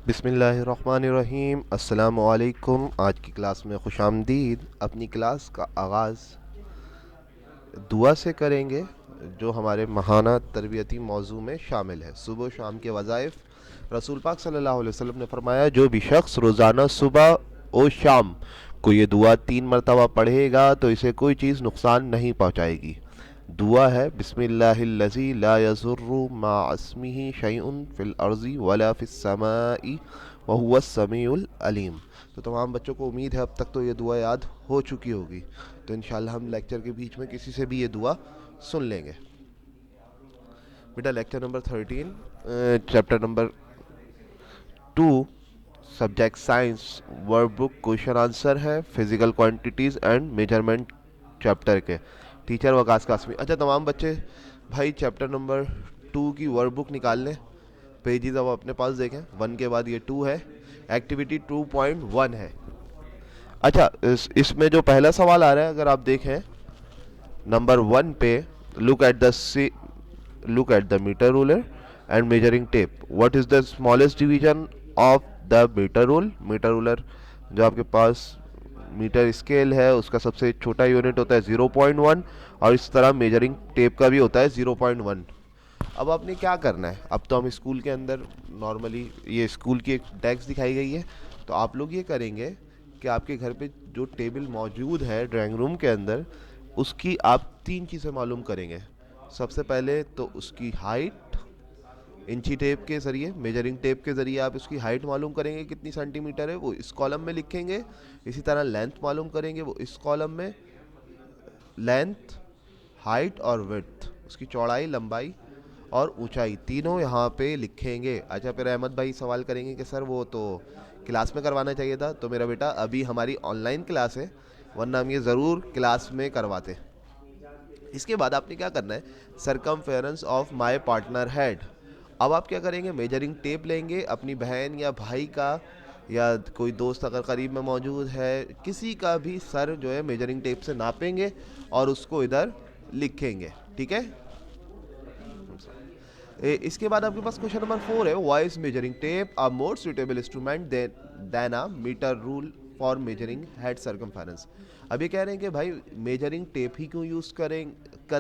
बिस्मिल्लाहिर्रहमानिर्रहीम। अस्सलामुअलैकुम। आज की क्लास में खुशामदीद। अपनी क्लास का आगाज़ दुआ से करेंगे जो हमारे महाना तरबियती मौजू में शामिल है। सुबह शाम के वज़ाइफ रसूल पाक सल्लल्लाहु अलैहि वसल्लम ने फरमाया, जो भी शख्स रोज़ाना सुबह और शाम को ये दुआ 3 मरतबा पढ़ेगा तो इसे कोई चीज़ नुकसान नहीं पहुँचाएगी। दुआ है, बिस्मिल्लाहिल्लज़ी ला यज़ुर्रु मा अस्मिही शैउन फ़िल अर्ज़ि वला फ़िस समाई व हुवस समीउल अलीम। तो तमाम बच्चों को उम्मीद है अब तक तो ये दुआ याद हो चुकी होगी। तो इंशाल्लाह हम लेक्चर के बीच में किसी से भी ये दुआ सुन लेंगे। बेटा lecture number 13, chapter number 2, subject science, work book question answer है, physical quantities and measurement chapter के। टीचर वकास कासमी। अच्छा तमाम बच्चे भाई चैप्टर नंबर 2 की वर्क बुक निकाल लें। पेजेस अब अपने पास देखें। 1 के बाद ये 2 है। एक्टिविटी 2.1 है। अच्छा इसमें जो पहला सवाल आ रहा है, अगर आप देखें नंबर 1 पे, look at the metre ruler and measuring tape. What is the smallest division of the metre rule. Metre ruler जो आपके पास मीटर स्केल है उसका सबसे छोटा यूनिट होता है 0.1, और इस तरह मेजरिंग टेप का भी होता है 0.1। अब आपने क्या करना है, अब तो हम स्कूल के अंदर नॉर्मली ये स्कूल की एक डेस्क दिखाई गई है, तो आप लोग ये करेंगे कि आपके घर पे जो टेबल मौजूद है ड्राइंग रूम के अंदर, उसकी आप 3 चीज़ें मालूम करेंगे। सबसे पहले तो उसकी हाइट, इंची टेप के ज़रिए, मेजरिंग टेप के ज़रिए आप उसकी हाइट मालूम करेंगे कितनी सेंटीमीटर है, वो इस कॉलम में लिखेंगे। इसी तरह लेंथ मालूम करेंगे, वो इस कॉलम में लेंथ, हाइट और विड्थ, उसकी चौड़ाई, लंबाई और ऊंचाई तीनों यहाँ पे लिखेंगे। अच्छा फिर अहमद भाई सवाल करेंगे कि सर वो तो क्लास में करवाना चाहिए था। तो मेरा बेटा अभी हमारी ऑनलाइन क्लास है, वरना हम ये ज़रूर क्लास में करवाते। इसके बाद आपने क्या करना है, circumference of my partner head. अब आप क्या करेंगे, मेजरिंग टेप लेंगे, अपनी बहन या भाई का या कोई दोस्त अगर करीब में मौजूद है, किसी का भी सर जो है मेजरिंग टेप से नापेंगे और उसको इधर लिखेंगे। ठीक है। इसके बाद आपके पास क्वेश्चन नंबर 4 है, why is measuring tape a more suitable instrument than a metre rule for measuring head circumference. अब ये कह रहे हैं कि भाई मेजरिंग टेप ही क्यों यूज़ कर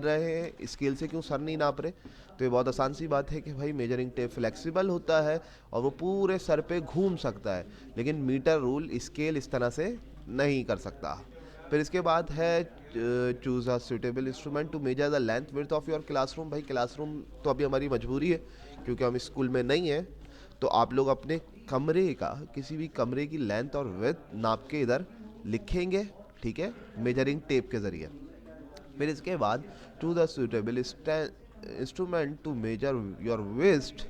रहे हैं, स्केल से क्यों सर नहीं नाप रहे। तो ये बहुत आसान सी बात है कि भाई मेजरिंग टेप फ्लेक्सिबल होता है और वो पूरे सर पे घूम सकता है, लेकिन मीटर रूल स्केल इस तरह से नहीं कर सकता। फिर इसके बाद है choose a suitable instrument to measure the length width of your classroom. भाई क्लासरूम तो अभी हमारी मजबूरी है क्योंकि हम स्कूल में नहीं हैं, तो आप लोग अपने कमरे का, किसी भी कमरे की लेंथ और विड्थ नाप के इधर लिखेंगे। ठीक है, मेजरिंग टेप के ज़रिए। फिर इसके बाद to the suitable instrument to measure your waist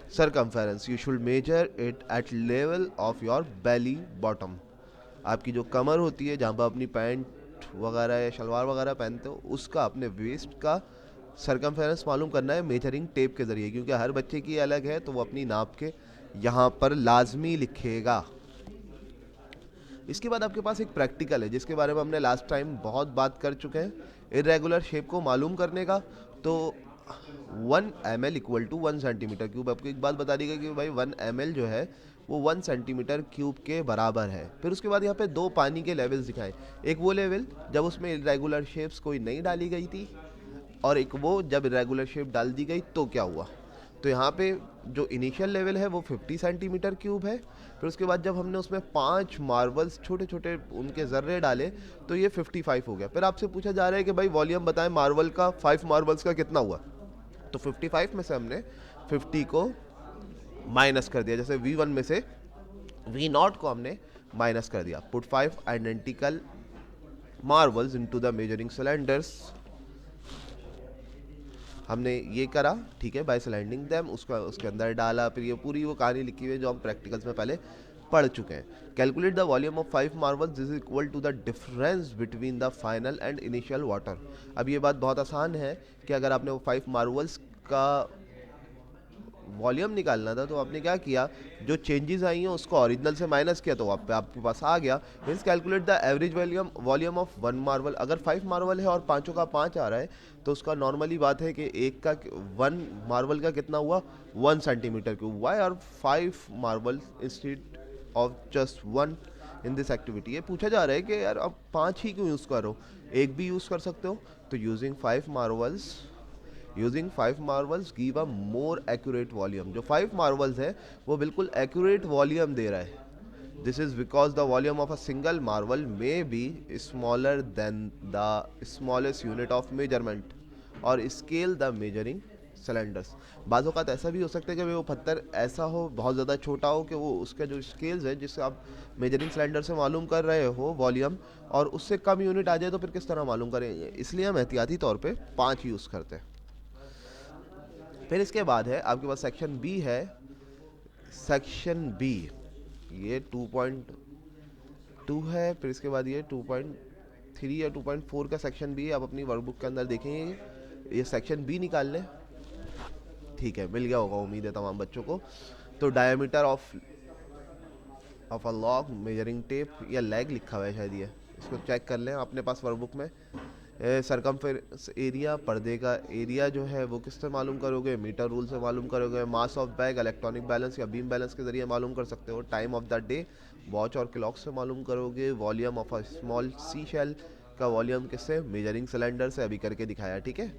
circumference you should measure it at level of your belly bottom। आपकी जो कमर होती है जहाँ पर अपनी पैंट वगैरह या शलवार वगैरह पहनते हो, उसका अपने वेस्ट का सरकमफेरेंस मालूम करना है मेजरिंग टेप के ज़रिए, क्योंकि हर बच्चे की अलग है, तो वो अपनी नाप के यहाँ पर लाजमी लिखेगा। इसके बाद आपके पास एक प्रैक्टिकल है जिसके बारे में हमने लास्ट टाइम बहुत बात कर चुके हैं, इरेगुलर शेप को मालूम करने का। तो 1 ml equal to 1 centimetre cube. आपको एक बात बता दी गई कि भाई 1 ml जो है वो 1 सेंटीमीटर क्यूब के बराबर है। फिर उसके बाद यहाँ पे 2 पानी के लेवल्स दिखाएं। एक वो लेवल जब उसमें इरेगुलर शेप्स कोई नहीं डाली गई थी, और एक वो जब इरेगुलर शेप डाल दी गई तो क्या हुआ। तो यहाँ पे जो इनिशियल लेवल है वो 50 सेंटीमीटर क्यूब है। फिर उसके बाद जब हमने उसमें 5 मार्बल्स छोटे छोटे उनके ज़र्रे डाले तो ये 55 हो गया। फिर आपसे पूछा जा रहा है कि भाई वॉल्यूम बताएं मार्बल का, 5 मार्बल्स का कितना हुआ। तो 55 में से हमने 50 को माइनस कर दिया, जैसे V1 में से V0 को हमने माइनस कर दिया। Put 5 identical marbles into the measuring cylinders. हमने ये करा, ठीक है, बाय स्लाइडिंग दैम, उसका उसके अंदर डाला। फिर ये पूरी वो कहानी लिखी हुई है जो हम प्रैक्टिकल्स में पहले पढ़ चुके हैं। Calculate the volume of 5 marbles, this is equal to the difference between the final and initial water. अब ये बात बहुत आसान है कि अगर आपने वो 5 मार्बल्स का वॉल्यूम निकालना था तो आपने क्या किया, जो चेंजेस आई हैं उसको ओरिजिनल से माइनस किया, तो आपके पास आ गया। Means calculate the average volume volume of one marble. अगर 5 मार्बल है और पाँचों का 5 आ रहा है तो उसका नॉर्मली बात है कि एक का वन मार्बल का कितना हुआ, 1 centimetre cube. Why are 5 marble instead of just one in this activity. ये पूछा जा रहा है कि यार अब 5 ही क्यों यूज़ करो, एक भी यूज़ कर सकते हो। तो using 5 marbles give a more accurate volume. जो 5 मार्बल्स है वो बिल्कुल एक्यूरेट वॉल्यूम दे रहा है। This is because the volume of a single marble may be smaller than the smallest unit of measurement और स्केल द मेजरिंग सिलेंडर्स। बाज़ औक़ात ऐसा भी हो सकता है कि वो पत्थर ऐसा हो, बहुत ज़्यादा छोटा हो कि वो उसका जो स्केल्स है जिससे आप मेजरिंग सिलेंडर से मालूम कर रहे हो वॉल्यूम, और उससे कम यूनिट आ जाए तो फिर किस तरह मालूम करेंगे। इसलिए हम एहतियाती तौर पे 5 यूज़ करते हैं। फिर इसके बाद है आपके पास सेक्शन बी है। सेक्शन बी ये 2.2 है। फिर इसके बाद ये 2.3 या 2.4 का सेक्शन बी है। आप अपनी वर्कबुक के अंदर देखेंगे ये सेक्शन बी निकाल लें। ठीक है, मिल गया होगा उम्मीद है तमाम बच्चों को। तो diameter of a log measuring tape या लैग लिखा हुआ है शायद, ये इसको चेक कर लें अपने पास वर्कबुक में। सरकमफेरेंस एरिया, पर्दे का एरिया जो है वो किससे मालूम करोगे, मीटर रूल से मालूम करोगे। Mass of bag electronic balance या बीम बैलेंस के जरिए मालूम कर सकते हो। Time of the day watch और क्लॉक से मालूम करोगे। Volume of a small sea shell का वॉल्यूम किससे, मेजरिंग सिलेंडर से, अभी करके दिखाया। ठीक है।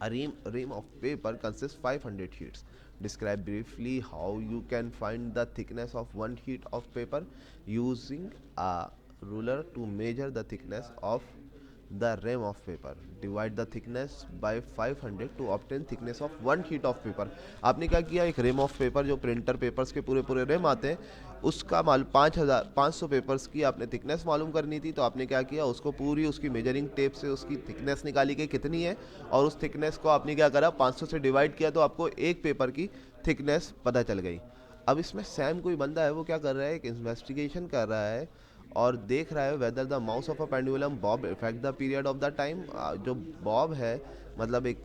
A ream of paper consists 500 sheets. Describe briefly how you can find the thickness of one sheet of paper using a ruler to measure the thickness of the ream of paper. Divide the thickness by 500 to obtain thickness of one sheet of paper. आपने क्या किया, एक ream of paper जो printer papers के पूरे पूरे RAM आते हैं उसका 5,500 पेपर्स की आपने थिकनेस मालूम करनी थी। तो आपने क्या किया, उसको पूरी उसकी मेजरिंग टेप से उसकी थिकनेस निकाली कि कितनी है, और उस थिकनेस को आपने क्या करा, 500 से डिवाइड किया तो आपको एक पेपर की थिकनेस पता चल गई। अब इसमें सैम कोई बंदा है वो क्या कर रहा है, एक इन्वेस्टिगेशन कर रहा है और देख रहा है whether the mouse of a pendulum bob effect the period of the time. जो बॉब है मतलब एक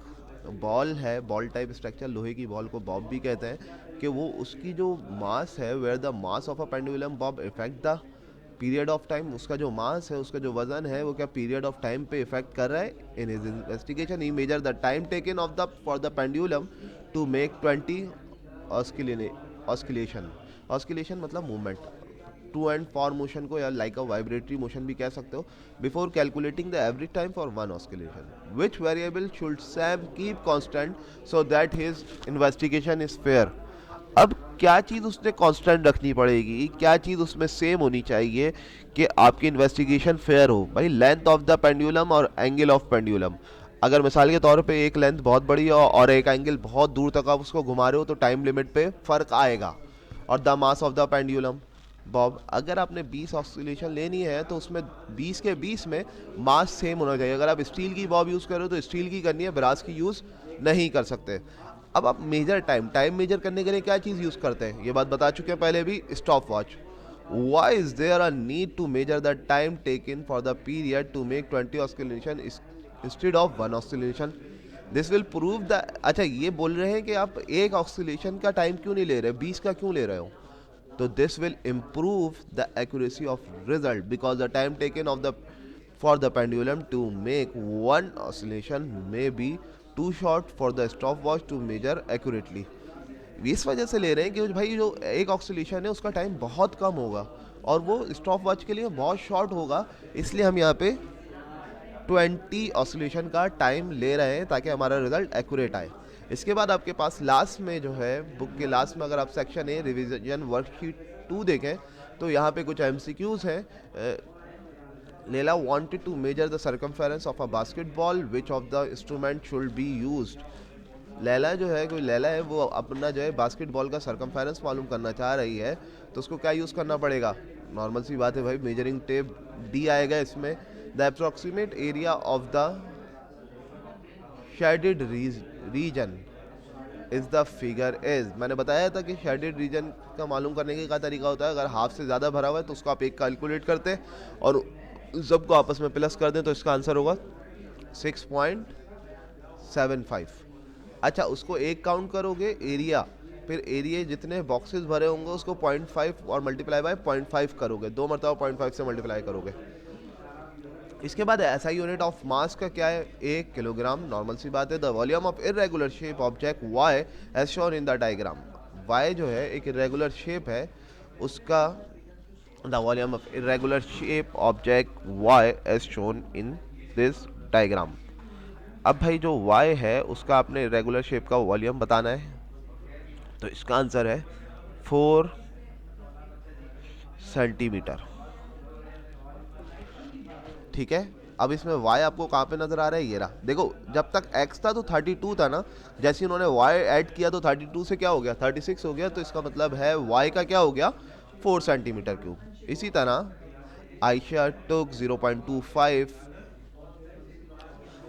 बॉल है, बॉल टाइप स्ट्रक्चर, लोहे की बॉल को बॉब भी कहते हैं, कि वो उसकी जो मास है, where the mass of a pendulum bob effect the period of time, उसका जो मास है, उसका जो वजन है वो क्या पीरियड ऑफ टाइम पे इफेक्ट कर रहा है। In his investigation he measured the time taken of the for the pendulum to make 20 oscillation. Oscillation मतलब movement, to and fro motion को या लाइक अ वाइब्रेटरी मोशन भी कह सकते हो। Before calculating the average time for one oscillation which variable should Sam keep constant so that his investigation is fair. अब क्या चीज़ उसने कांस्टेंट रखनी पड़ेगी, क्या चीज़ उसमें सेम होनी चाहिए कि आपकी इन्वेस्टिगेशन फेयर हो। भाई लेंथ ऑफ द पेंडुलम और एंगल ऑफ पेंडुलम, अगर मिसाल के तौर पे एक लेंथ बहुत बड़ी हो और एक एंगल बहुत दूर तक आप उसको घुमा रहे हो तो टाइम लिमिट पे फ़र्क आएगा। और the mass of the pendulum Bob, अगर आपने 20 ऑस्किलेशन लेनी है तो उसमें 20 के 20 में मास सेम होना चाहिए। अगर आप स्टील की बॉब यूज़ करो तो स्टील की करनी है, ब्रास की यूज़ नहीं कर सकते। अब आप मेजर टाइम मेजर करने के लिए क्या चीज़ यूज़ करते हैं, ये बात बता चुके हैं पहले भी, stop watch. Why is there a need to measure the time taken for the period to make 20 oscillation instead of one oscillation. This will prove the, अच्छा ये बोल रहे हैं कि आप एक ऑस्किलेशन का टाइम क्यों नहीं ले रहे, 20 का क्यों ले रहे हो। तो this will improve the accuracy of result because the time taken of the for the pendulum to make one oscillation may be too short for the stopwatch to measure accurately। इस वजह से ले रहे हैं कि भाई जो एक ऑक्सीलेशन है उसका टाइम बहुत कम होगा और वो स्टॉप वॉच के लिए बहुत शॉर्ट होगा, इसलिए हम यहाँ पे 20 ऑसिलेशन का टाइम ले रहे हैं ताकि हमारा रिजल्ट एक्यूरेट आए। इसके बाद आपके पास लास्ट में जो है बुक के लास्ट में अगर आप सेक्शन ए रिवीजन वर्कशीट 2 देखें तो यहाँ पे कुछ एमसीक्यूज हैं। Laila wanted to measure the circumference of a basketball which of the instrument should be used. Laila जो है, कोई लैला है, वो अपना जो है बास्केटबॉल का सर्कमफेरेंस मालूम करना चाह रही है तो उसको क्या यूज़ करना पड़ेगा। नॉर्मल सी बात है भाई, मेजरिंग टेप डी आएगा इसमें। The approximate area of the shaded region is the figure is. मैंने बताया था कि शेडेड रीजन का मालूम करने का क्या तरीका होता है, अगर हाफ से ज़्यादा भरा हुआ है तो उसको आप एक कैलकुलेट करते हैं और सबको आपस में प्लस कर दें तो इसका आंसर होगा 6.75। अच्छा, उसको एक काउंट करोगे एरिया, फिर एरिया जितने बॉक्सेस भरे होंगे उसको 0.5 और मल्टीप्लाई बाय 0.5 करोगे, 2 मरतबा 0.5 से मल्टीप्लाई करोगे। इसके बाद ऐसा यूनिट ऑफ मास का क्या है, 1 किलोग्राम। नॉर्मल सी बात है। The volume of irregular shape object Y as shown in the diagram. Y जो है एक इरेगुलर शेप है, उसका the volume of irregular shape object Y as shown in this diagram. अब भाई जो y है उसका आपने रेगुलर शेप का वॉल्यूम बताना है, तो इसका आंसर है 4 सेंटीमीटर। ठीक है। अब इसमें y आपको कहाँ पे नजर आ रहा है, ये रहा। देखो जब तक x था तो 32 था ना, जैसे उन्होंने y ऐड किया तो 32 से क्या हो गया, 36 हो गया। तो इसका मतलब है y का क्या हो गया, 4 सेंटीमीटर क्यूब। इसी तरह आयशा टुक 0.25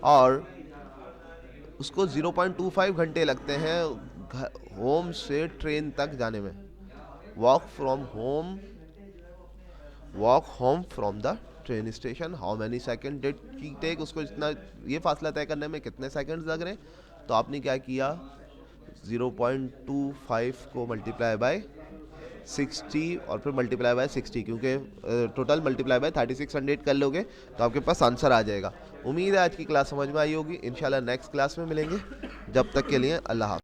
और उसको 0.25 घंटे लगते हैं होम से ट्रेन तक जाने में। Walk from home, walk home from the train station, how many second did she take, उसको इतना ये फासला तय करने में कितने सेकंड्स लग रहे हैं। तो आपने क्या किया, 0.25 को मल्टीप्लाई बाय 60 और फिर मल्टीप्लाई बाय 60, क्योंकि टोटल मल्टीप्लाई बाय 3600 कर लोगे तो आपके पास आंसर आ जाएगा। उम्मीद है आज की क्लास समझ में आई होगी। इंशाल्लाह नेक्स्ट क्लास में मिलेंगे। जब तक के लिए अल्लाह हाफ़िज़।